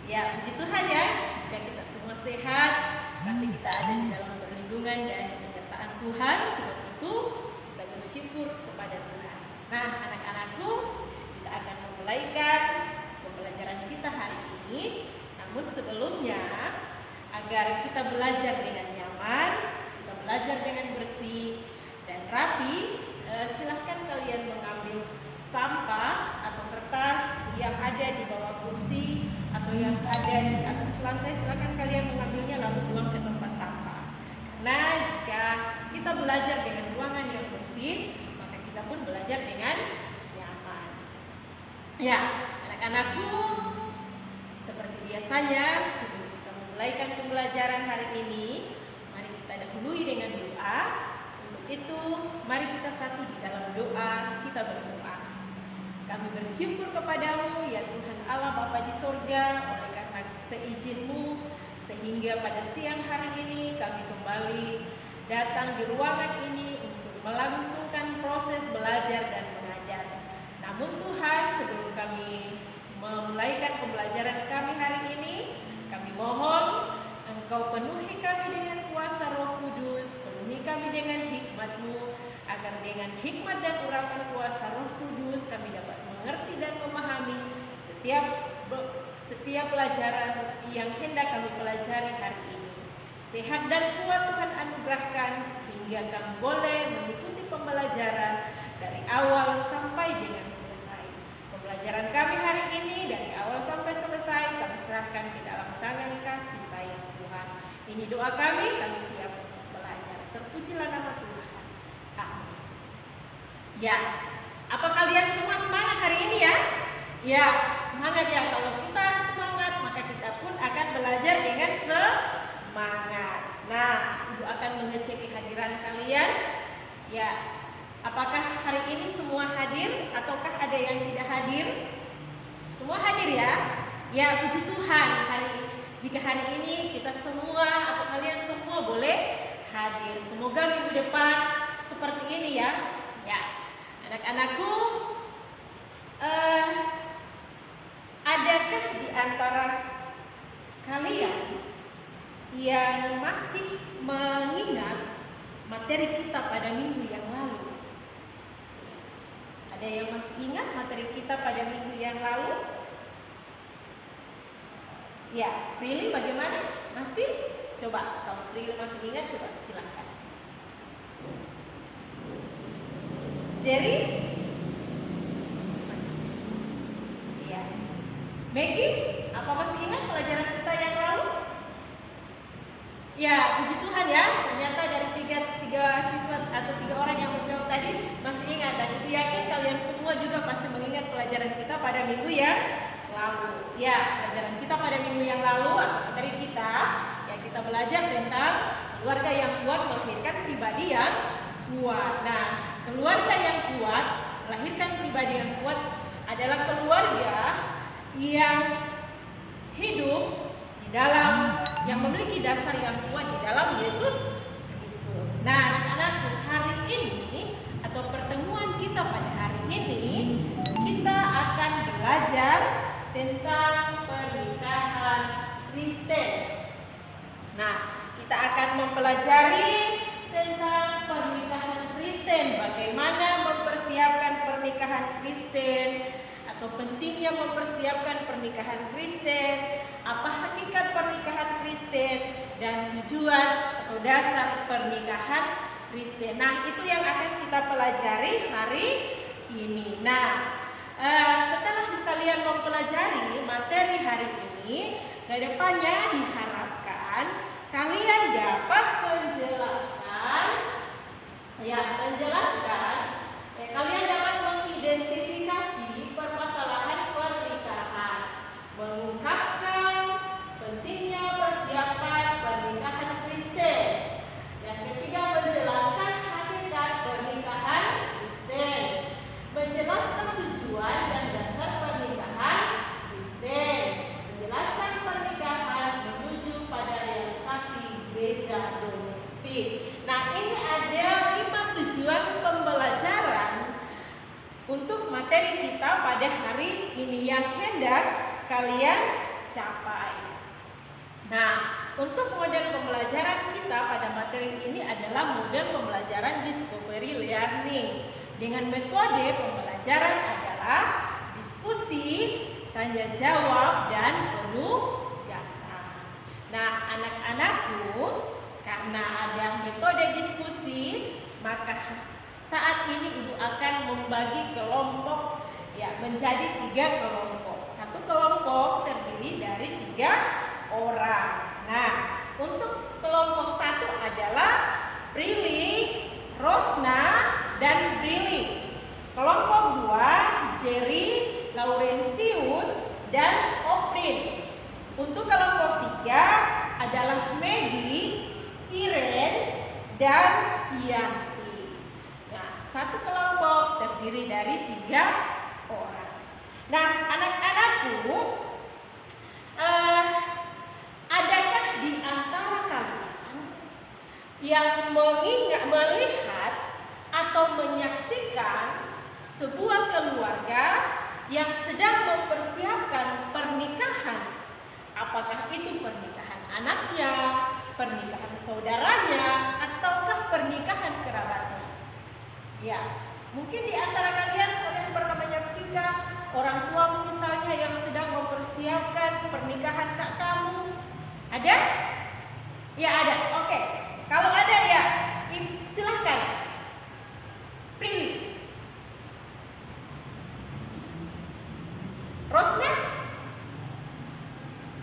Ya, puji Tuhan ya, jika kita semua sehat, berarti kita ada di dalam perlindungan dan penyertaan Tuhan. Sebab itu kita bersyukur kepada Tuhan. Nah, anak-anakku, kita akan memulaikan pembelajaran kita hari ini. Namun sebelumnya, agar kita belajar dengan nyaman, kita belajar dengan bersih dan rapi, silahkan kalian mengambil sampah atau kertas yang ada di bawah kursi atau yang ada di atas lantai. Silahkan kalian mengambilnya lalu buang ke tempat sampah. Karena jika kita belajar dengan ruangan yang bersih, maka kita pun belajar dengan nyaman. Ya, anak-anakku, seperti biasanya sebelum kita memulaikan pembelajaran hari ini, mari kita dahului dengan doa. Untuk itu, mari kita satu di dalam doa, kita berdoa. Kami bersyukur kepadamu ya Tuhan Allah Bapa di sorga, oleh karena seizin-Mu sehingga pada siang hari ini kami kembali datang di ruangan ini untuk melangsungkan proses belajar dan mengajar. Namun Tuhan, sebelum kami memulaikan pembelajaran kami hari ini, kami mohon Engkau penuhi kami dengan kuasa Roh Kudus, penuhi kami dengan hikmat-Mu, agar dengan hikmat dan urapan kuasa Roh Kudus kami dapat mengerti dan memahami setiap pelajaran yang hendak kami pelajari hari ini. Sehat dan kuat Tuhan anugerahkan sehingga kami boleh mengikuti pembelajaran dari awal sampai dengan selesai. Pembelajaran kami hari ini dari awal sampai selesai kami serahkan ke dalam tangan kasih sayang Tuhan. Ini doa kami siap belajar. Terpujilah nama Tuhan. Amin. Ya, apa kalian semua semangat hari ini ya? Ya, semangat ya. Kalau kita semangat, maka kita pun akan belajar dengan semangat. Nah, Ibu akan mengecek kehadiran kalian. Ya, apakah hari ini semua hadir ataukah ada yang tidak hadir? Semua hadir ya? Ya, puji Tuhan. Jika hari ini kita semua atau kalian semua boleh hadir. Semoga minggu depan seperti ini ya. Ya, anak-anakku, adakah di antara kalian yang masih mengingat materi kita pada minggu yang lalu? Ada yang masih ingat materi kita pada minggu yang lalu? Ya, Prilly bagaimana? Masih? Coba, kalau Prilly masih ingat, coba silahkan. Jerry? Masih? Iya. Maggie, apa masih ingat pelajaran kita yang lalu? Ya, puji Tuhan ya, ternyata dari tiga siswa atau 3 orang yang menjawab tadi masih ingat. Dan Ibu yakin kalian semua juga pasti mengingat pelajaran kita pada minggu yang lalu. Ya, pelajaran kita pada minggu yang lalu atau materi kita, ya kita belajar tentang keluarga yang kuat melahirkan pribadi yang kuat. Nah, keluarga yang kuat melahirkan pribadi yang kuat adalah keluarga yang hidup di dalam, yang memiliki dasar yang kuat di dalam Yesus Kristus. Nah, anak-anakku, hari ini atau pertemuan kita pada hari ini kita akan belajar tentang pernikahan Kristen. Nah, kita akan mempelajari tentang pernikahan Kristen, bagaimana mempersiapkan pernikahan Kristen atau pentingnya mempersiapkan pernikahan Kristen, apa hakikat pernikahan Kristen dan tujuan atau dasar pernikahan Kristen. Nah, itu yang akan kita pelajari hari ini. Nah, setelah kalian mempelajari materi hari ini, ke depannya diharapkan kalian dapat menjelaskan, kalian dapat mengidentifikasi permasalahan pernikahan, mengungkapkan pentingnya persiapan pernikahan Kristen. Yang ketiga, menjelaskan hakikat pernikahan Kristen, menjelaskan tujuan dan dasar pernikahan Kristen, menjelaskan pernikahan menuju pada realisasi gereja domestik. Nah, ini ada 5 tujuan pembelajaran untuk materi kita pada hari ini yang hendak kalian capai. Nah, untuk model pembelajaran kita pada materi ini adalah model pembelajaran discovery learning. Dengan metode pembelajaran adalah diskusi, tanya jawab, dan penugasan. Nah, anak-anakku, karena ada metode diskusi, maka saat ini Ibu akan membagi kelompok menjadi 3 kelompok. Satu kelompok terdiri dari 3 orang. Nah, untuk kelompok 1 adalah Prilly, Rosna, dan Brili. Kelompok 2 Jerry, Laurentius, dan Oprin. Untuk kelompok 3 adalah Maggie, Irene, dan Yanti. Nah, satu kelompok terdiri dari 3 orang. Nah, anak-anakku, adakah di antara kalian yang melihat atau menyaksikan sebuah keluarga yang sedang mempersiapkan pernikahan? Apakah itu pernikahan anaknya, pernikahan saudaranya, ataukah pernikahan kerabatnya? Ya, mungkin di antara kalian pernah menyaksikan orang tuamu misalnya yang sedang mempersiapkan pernikahan kak kamu. Ada? Ya ada. Oke. Kalau ada ya, silahkan. Prilly. Rosna?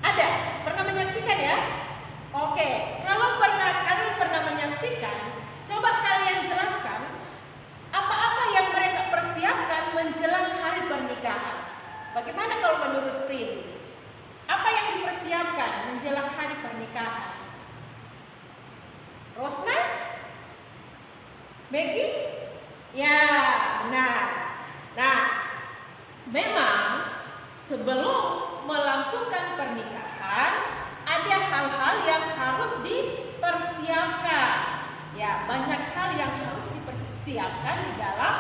Ada. Pernah menyaksikan ya? Oke. Kalau kalian pernah menyaksikan, coba kalian jelaskan apa-apa yang mereka persiapkan menjelang hari pernikahan. Bagaimana kalau menurut Prilly? Apa yang dipersiapkan menjelang hari pernikahan? Rosna? Maggie? Ya, benar. Nah, memang sebelum melangsungkan pernikahan ada hal-hal yang harus dipersiapkan. Ya, banyak hal yang harus dipersiapkan di dalam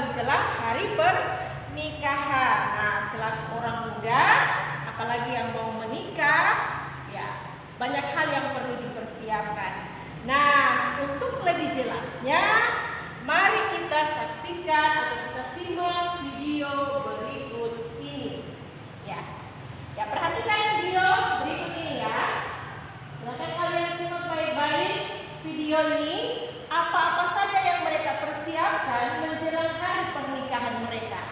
menjelang hari pernikahan. Nah, selaku orang muda, apalagi yang mau menikah, ya banyak hal yang perlu dipersiapkan. Nah, untuk lebih jelasnya, mari kita saksikan atau kita simak video berikut ini. Ya, perhatikan video berikut ini ya. Silakan kalian simak baik-baik video ini. Apa-apa saja yang mereka persiapkan menjelang hari pernikahan mereka.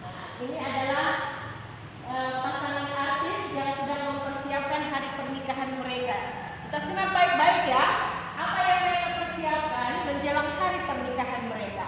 Nah, ini adalah pasangan artis yang sedang mempersiapkan hari pernikahan mereka. Kita simak baik-baik ya. Apa yang mereka persiapkan menjelang hari pernikahan mereka.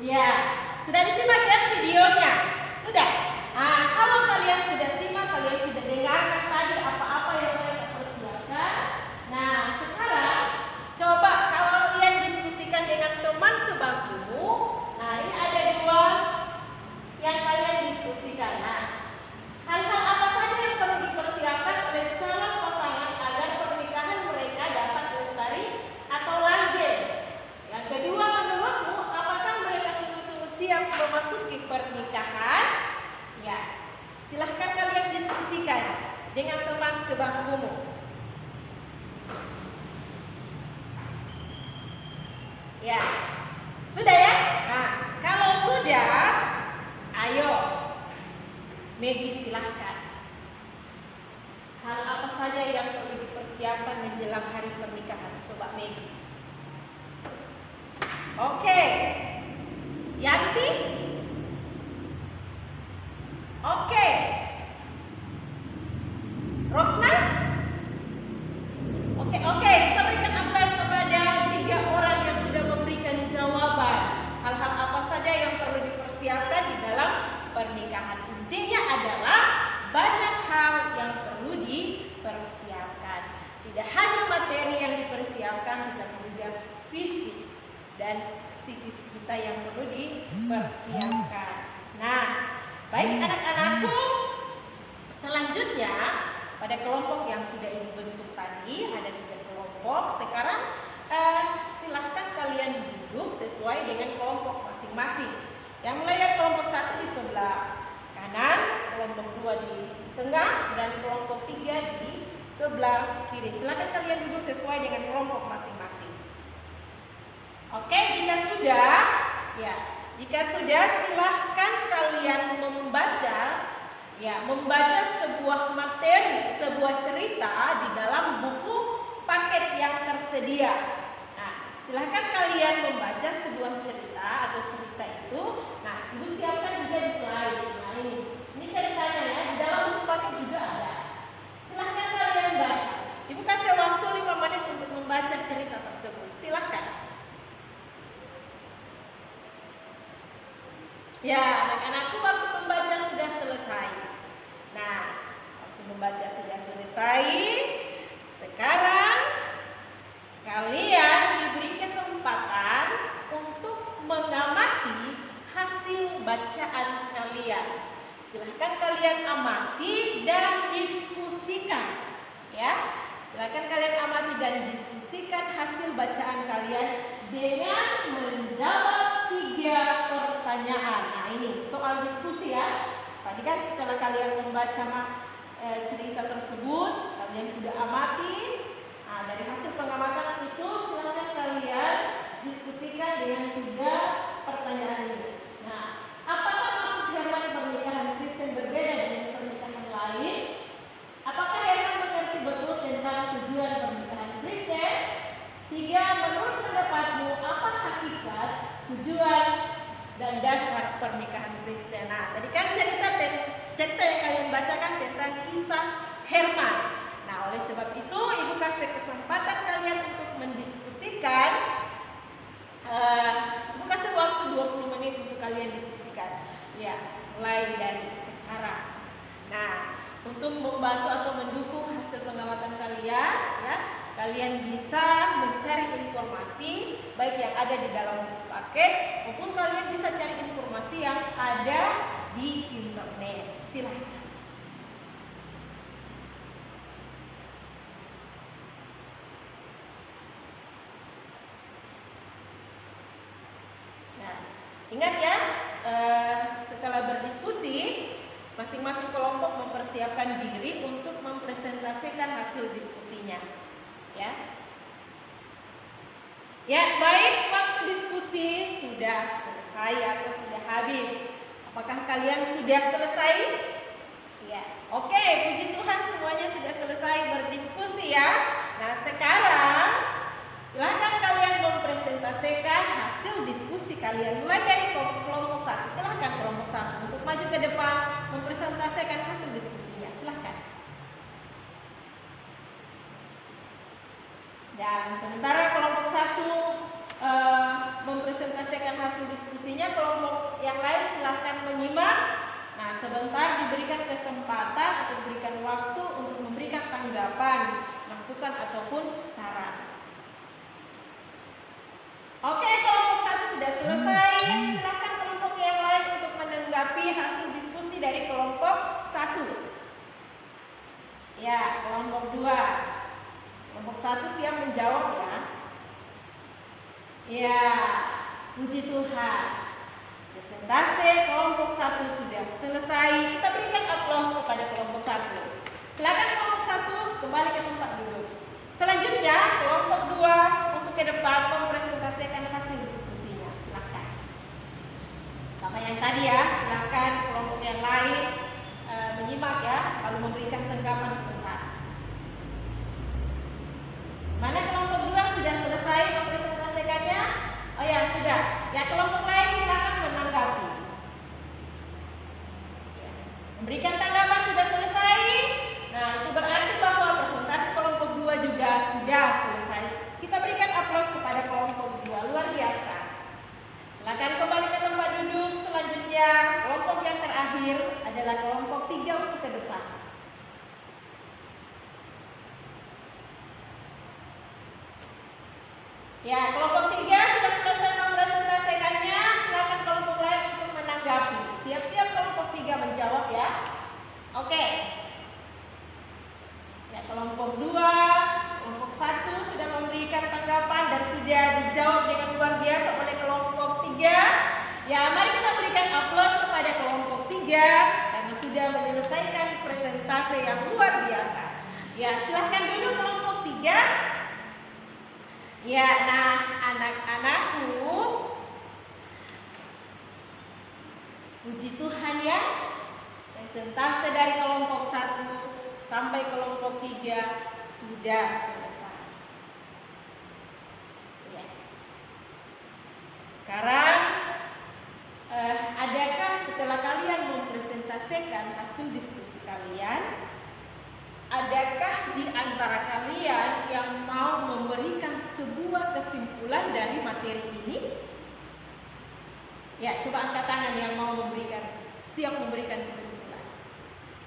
Ya, sudah disimak ya videonya? Sudah? Nah, kalau kalian sudah simak, kalian sudah dengarkan tadi apa-apa yang mereka persiapkan. Nah, sekarang coba kalian diskusikan dengan teman sebangkumu. Nah, ini ada 2 yang kalian diskusikan. Nah, hal-hal apa saja yang perlu dipersiapkan oleh calon pasangan agar pernikahan mereka dapat lestari atau langgeng? Yang kedua, menurutmu apakah mereka sungguh-sungguh siap memasuki pernikahan? Ya, silahkan kalian diskusikan dengan teman sebangkumu. Ya, sudah ya? Nah, kalau sudah, ayo, Maggie silahkan. Hal apa saja yang perlu dipersiapkan menjelang hari pernikahan? Coba Maggie. Oke. Yanti? Oke. Rosna? Oke, kita berikan aplaus kepada 3 orang yang sudah memberikan jawaban. Hal-hal apa saja yang perlu dipersiapkan di dalam pernikahan? Intinya adalah banyak hal yang perlu dipersiapkan. Tidak hanya materi yang dipersiapkan, tetapi juga fisik. dan psikis kita yang perlu dipersiapkan. Nah, baik anak-anakku, selanjutnya pada kelompok yang sudah ibu bentuk tadi ada 3 kelompok. Sekarang silahkan kalian duduk sesuai dengan kelompok masing-masing. Yang mulai dari kelompok 1 di sebelah kanan, kelompok 2 di tengah, dan kelompok 3 di sebelah kiri. Silahkan kalian duduk sesuai dengan kelompok masing-masing. Oke, jika sudah silahkan kalian membaca sebuah materi, sebuah cerita di dalam buku paket yang tersedia. Nah, silahkan kalian membaca sebuah cerita atau cerita itu. Nah, ibu siapkan juga di slide. Nah, ini ceritanya ya, di dalam buku paket juga ada. Silahkan kalian baca. Ibu kasih waktu 5 menit untuk membaca cerita tersebut. Silahkan. Ya, anak-anakku, waktu membaca sudah selesai. Nah, waktu membaca sudah selesai. Sekarang kalian diberi kesempatan untuk mengamati hasil bacaan kalian. Silahkan kalian amati dan diskusikan, ya. Silahkan kalian amati dan diskusikan hasil bacaan kalian dengan menjawab 3 pertanyaan. Nah, ini soal diskusi ya. Tadi kan setelah kalian membaca cerita tersebut, kalian sudah amati. Nah, dari hasil pengamatan itu silahkan kalian diskusikan dengan 3 pertanyaan ini. Nah, apakah maksud Herman pernikahan Kristen berbeda dengan pernikahan lain? Apakah Herman mengerti betul tentang tujuan pernikahan Kristen? 3. Menurut pendapatmu, apa hakikat, tujuan, dan dasar pernikahan Kristen? Nah, tadi kan cerita yang kalian bacakan tentang kisah Herman. Nah, oleh sebab itu ibu kasih kesempatan kalian untuk mendiskusikan. Ibu kasih waktu 20 menit untuk kalian diskusikan. Ya, mulai dari sekarang. Nah, untuk membantu atau mendukung hasil pengamatan kalian, ya, kalian bisa mencari informasi baik yang ada di dalam buku paket maupun kalian bisa cari informasi yang ada di internet. Silahkan. Nah, ingat ya, setelah berdiskusi, masing-masing kelompok mempersiapkan diri untuk mempresentasikan hasil diskusinya. Ya, baik, waktu diskusi sudah selesai atau sudah habis. Apakah kalian sudah selesai? Ya, oke, puji Tuhan semuanya sudah selesai berdiskusi ya. Nah, sekarang silakan kalian mempresentasikan hasil diskusi kalian. Mulai dari kelompok 1, silakan kelompok 1 untuk maju ke depan mempresentasikan hasil diskusinya. Silakan. Dan sementara kelompok 1 mempresentasikan hasil diskusinya, kelompok yang lain silahkan menyimak. Nah, sebentar diberikan kesempatan atau diberikan waktu untuk memberikan tanggapan, masukan ataupun saran. Oke, kelompok 1 sudah selesai. Silakan kelompok yang lain untuk menanggapi hasil diskusi dari kelompok 1. Ya, kelompok 2. Kelompok 1 siap menjawab ya. Ya, puji Tuhan. Presentasi kelompok 1 sudah selesai. Kita berikan aplaus kepada kelompok 1. Silakan kelompok 1 kembali ke tempat duduk. Selanjutnya kelompok 2 untuk ke depan mempresentasikan hasil diskusinya. Silakan. Sama yang tadi ya, silakan kelompok yang lain menyimak ya, lalu memberikan tanggapan sebentar. Mana kelompok 2 sudah selesai mempresentasikannya? Oh ya, sudah. Ya, kelompok lain silakan menanggapi. Ya. Memberikan tanggapan sudah selesai. Nah, itu berarti bahwa presentasi kelompok 2 juga sudah selesai. Kita berikan aplaus kepada kelompok 2. Luar biasa. Silakan kembali ke tempat duduk. Selanjutnya, kelompok yang terakhir adalah kelompok 3 untuk ke depan. Ya, kelompok 3 sudah selesai Ya, mari kita berikan aplaus kepada kelompok 3 karena sudah menyelesaikan presentase yang luar biasa. Ya, silahkan duduk kelompok 3. Ya, nah anak-anakku, puji Tuhan ya, presentase dari kelompok 1 sampai kelompok 3 sudah selesai. Ya. Sekarang adakah setelah kalian mempresentasikan hasil diskusi kalian, adakah di antara kalian yang mau memberikan sebuah kesimpulan dari materi ini? Ya, coba angkat tangan yang mau siap memberikan kesimpulan.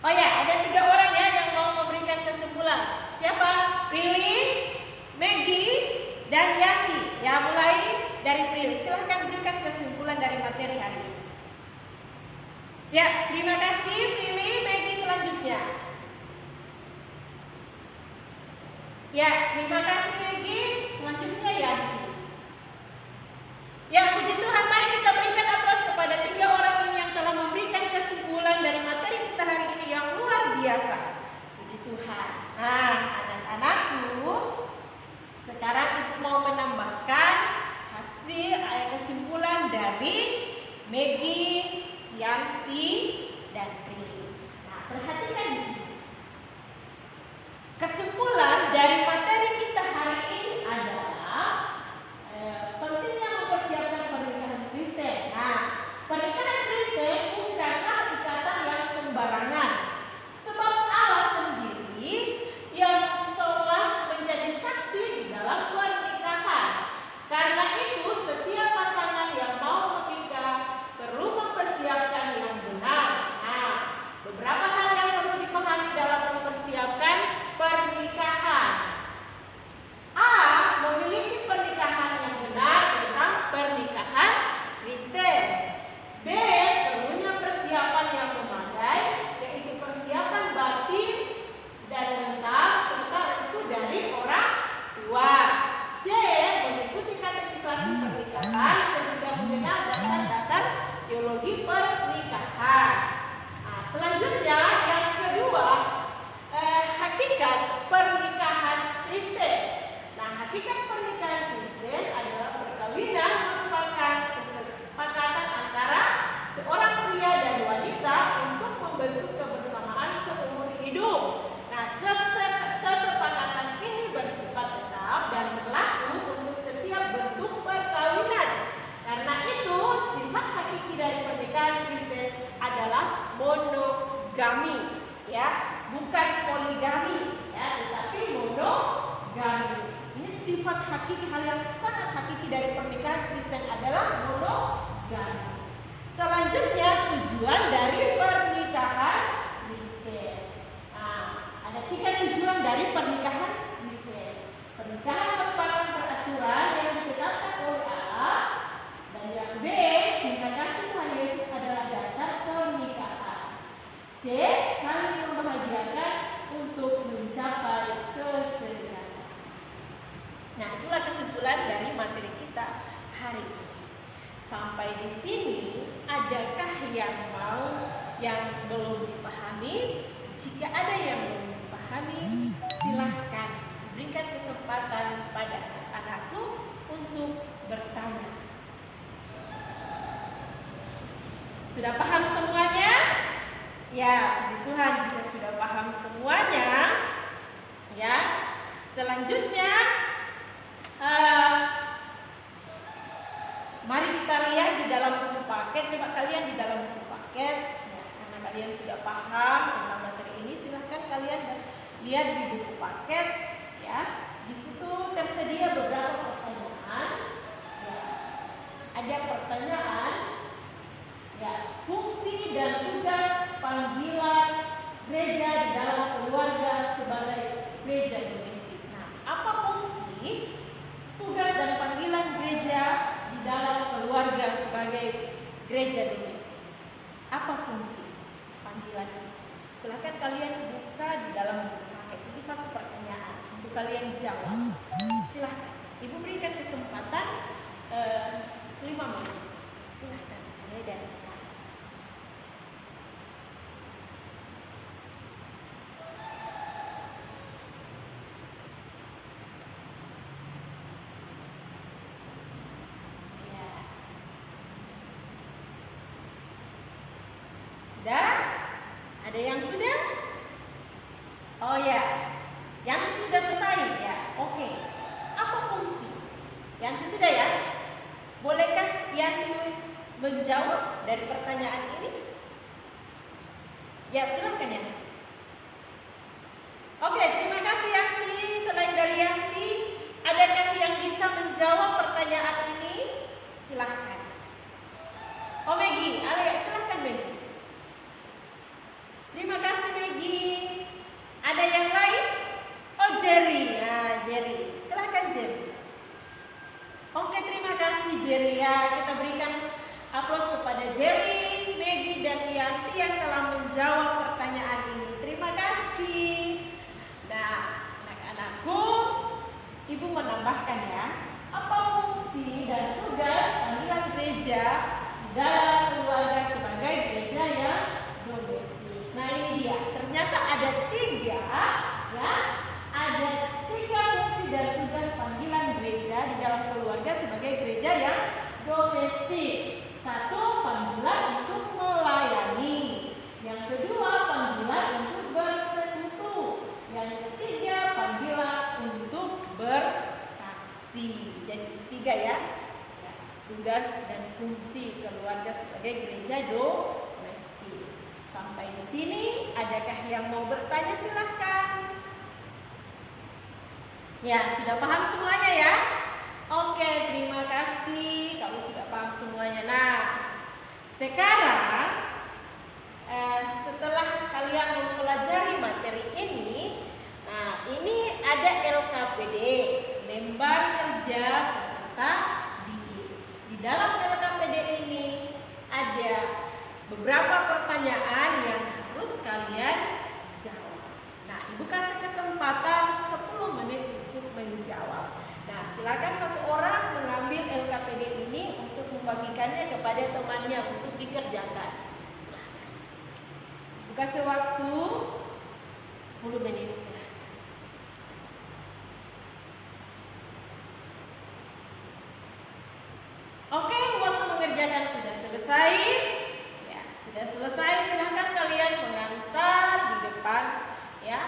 Oh ya, ada 3 orang ya yang mau memberikan kesimpulan. Siapa? Prilly, Maggie, dan Yanti. Ya, mulai dari Prilly. Silahkan berikan kesimpulan dari materi hari ini. Ya, terima kasih Prilly. Maggie selanjutnya. Ya, terima kasih Maggie. Selanjutnya Yanti. Ya, puji Tuhan, mari kita berikan aplaus kepada 3 orang ini yang telah memberikan kesimpulan dari materi kita hari ini yang luar biasa. Puji Tuhan. Nah, anak-anakku, sekarang Ibu mau menambahkan hasil kesimpulan dari Maggie, Yanti, dan Prilly. Nah, perhatikan di sini. Kesimpulan dari materi kita hari ini adalah pentingnya mempersiapkan pernikahan Kristen. Nah, pernikahan Kristen bukanlah ikatan yang sembarangan, sebab Allah sendiri yang telah menjadi saksi di dalam pernikahan. Karena itu, setiap pasangan yang mau menikah perlu mempersiapkan yang benar. Nah, beberapa hal yang perlu dipahami dalam mempersiapkan pernikahan. A. Memiliki pernikahan yang benar tentang pernikahan Kristen. B. Perlunya persiapan yang memadai, yaitu persiapan batin dan mental serta restu dari orang tua. C. Mengikuti katekisasi pernikahan sehingga mengenal dasar-dasar teologi pernikahan. Nah, selanjutnya yang kedua, hakikat pernikahan Kristen. Nah, hakikat pernikahan Kristen adalah perkawinan merupakan kesepakatan antara seorang pria dan wanita untuk membentuk kebersamaan seumur hidup. Nah, kesepakatan ini bersifat tetap dan berlaku untuk setiap bentuk perkawinan. Karena itu, sifat hakiki dari pernikahan Kristen adalah monogami, ya, bukan poligami, ya, tetapi monogami. Ini sifat hakiki, hal yang sangat hakiki dari pernikahan Kristen adalah monogami. Selanjutnya, tujuan dari pernikahan Kristen. Nah, ada 3 tujuan dari pernikahan Kristen. Pernikahan merupakan peraturan yang ditetapkan oleh Allah. Dan yang B, cinta kasih Tuhan Yesus adalah dasar pernikahan. C. Saling membahagiakan untuk mencapai kesejahteraan. Nah, itulah kesimpulan dari materi kita hari ini. Sampai di sini, adakah yang belum dipahami? Jika ada yang belum dipahami, silahkan berikan kesempatan pada anak-anakku untuk bertanya. Sudah paham semuanya? Ya, puji Tuhan, jika sudah paham semuanya, ya. Selanjutnya, mari kita lihat di dalam buku paket. Coba kalian di dalam buku paket, ya, karena kalian sudah paham tentang materi ini, silahkan kalian lihat di buku paket, ya. Di situ tersedia beberapa pertanyaan. Ya. Ada pertanyaan, ya, fungsi dan tugas panggilan gereja di dalam keluarga sebagai gereja domestik. Nah, apa fungsi, tugas dan panggilan gereja di dalam keluarga sebagai gereja domestik? Apa fungsi panggilan itu? Silakan kalian buka di dalam buku paket. Itu satu pertanyaan untuk kalian jawab. Silakan. Ibu berikan kesempatan 5 menit. Silakan. Sudah? Ada yang sudah? Oh ya, Yanti sudah selesai ya. Oke. Apa fungsi? Yanti sudah ya? Bolehkah Yanti menjawab dari pertanyaan ini? Ya, silakan Yanti. Oke, terima kasih Yanti. Selain dari Yanti, adakah yang bisa menjawab pertanyaan ini? Silahkan. Oh Maggie, Alia, silahkan Maggie. Terima kasih Maggie. Ada yang lain? Oh Jerry, nah Jerry, silahkan Jerry. Oke, terima kasih Jerry ya. Kita berikan aplaus kepada Jerry, Maggie dan Yanti yang telah menjawab pertanyaan ini. Terima kasih. Nah, anak-anakku, Ibu menambahkan ya, apa fungsi dan tugas panggilan gereja dalam keluarga sebagai gereja yang domestik. Nah ini dia, ternyata ada tiga ya, ada tiga fungsi dan tugas panggilan gereja di dalam keluarga sebagai gereja yang domestik. Satu, panggilan untuk melayani. Yang kedua, panggilan untuk bersekutu. Yang ketiga, panggilan untuk bersaksi. Jadi tiga ya, tugas dan fungsi keluarga sebagai gereja domestik. Sampai di sini, adakah yang mau bertanya? Silahkan. Ya, sudah paham semuanya ya? Oke, terima kasih. Kalau sudah paham semuanya. Nah, sekarang setelah kalian mempelajari materi ini, nah ini ada LKPD, lembar kerja peserta didik. Di dalam LKPD ini ada beberapa pertanyaan yang harus kalian jawab. Nah, Ibu kasih kesempatan 10 menit untuk menjawab. Nah, silakan satu orang mengambil LKPD ini untuk membagikannya kepada temannya untuk dikerjakan. Silakan. Ibu kasih waktu 10 menit. Silakan. Oke, waktu mengerjakan sudah selesai. Ya, sudah selesai. Silahkan kalian mengantar di depan ya.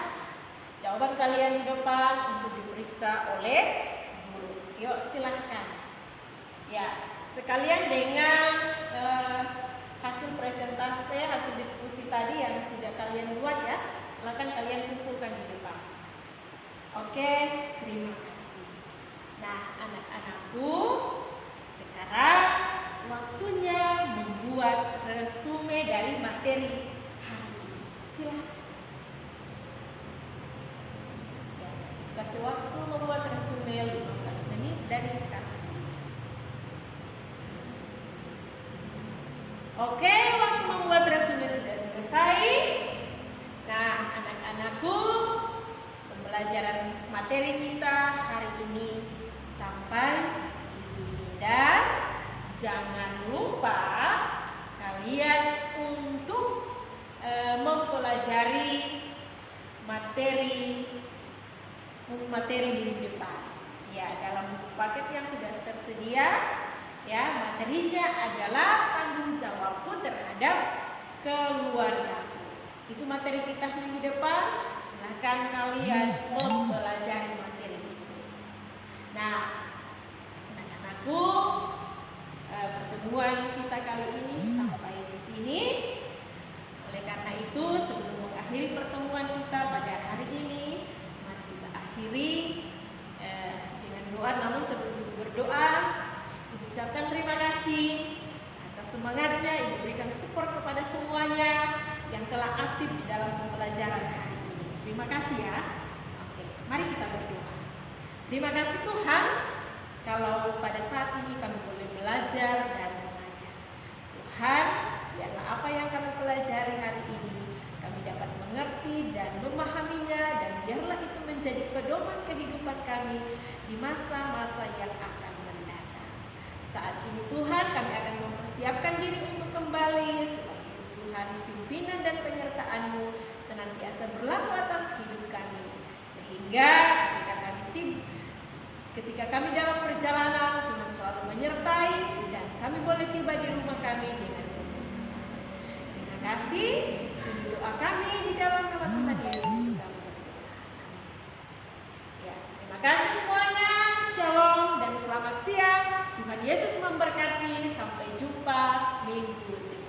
Jawaban kalian di depan untuk diperiksa oleh guru. Yuk, silahkan. Ya, sekalian dengan hasil presentasi, hasil diskusi tadi yang sudah kalian buat ya. Silahkan kalian kumpulkan di depan. Oke, terima kasih. Nah, anak-anakku, sekarang waktunya membuat resume dari materi hari ini. Silahkan. Kasih waktu membuat resume 15 menit dari sekarang. Oke, waktu membuat resume sudah selesai. Nah, anak-anakku, pembelajaran materi kita hari ini sampai di sini. Dan jangan lupa kalian untuk mempelajari materi minggu depan. Ya, dalam buku paket yang sudah tersedia, ya, materinya adalah tanggung jawabku terhadap keluargaku. Itu materi kita minggu depan. Silahkan kalian mempelajari materi itu. Nah, anak-anakku, pertemuan kita kali ini sampai di sini. Oleh karena itu, sebelum mengakhiri pertemuan kita pada hari ini, akhiri dengan doa. Namun sebelum Ibu berdoa, Ibu ucapkan terima kasih atas semangatnya. Ibu berikan support kepada semuanya yang telah aktif di dalam pembelajaran hari ini. Terima kasih ya. Oke, mari kita berdoa. Terima kasih Tuhan, kalau pada saat ini kami boleh belajar dan mengajar. Tuhan, biarlah apa yang kami pelajari hari ini kami dapat mengerti dan memahaminya, dan biarlah itu menjadi pedoman kehidupan kami di masa-masa yang akan mendatang. Saat ini Tuhan, kami akan mempersiapkan diri untuk kembali. Sebab itu Tuhan, pimpinan dan penyertaan-Mu senantiasa berlaku atas hidup kami, sehingga ketika kami dalam perjalanan, Tuhan selalu menyertai dan kami boleh tiba di rumah kami dengan penuh semangat. Terima kasih kasih. Ini doa kami di dalam nama Tuhan Yesus. Ya, terima kasih semuanya. Shalom dan selamat siang. Tuhan Yesus memberkati. Sampai jumpa minggu depan.